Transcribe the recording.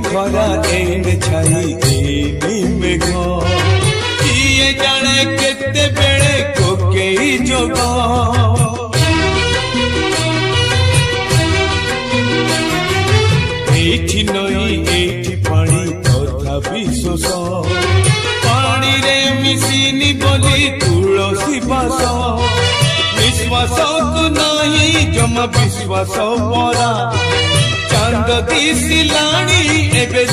खरा एने छाई एने मेघ किए जाने केते बेले कोकेई जोग एठी नई एठी पानी तथापि शोष पानी रे मिसिनी बोली तुलसी बास विश्वास को नहीं जमा विश्वास परा चांद दिसिलाणी एबे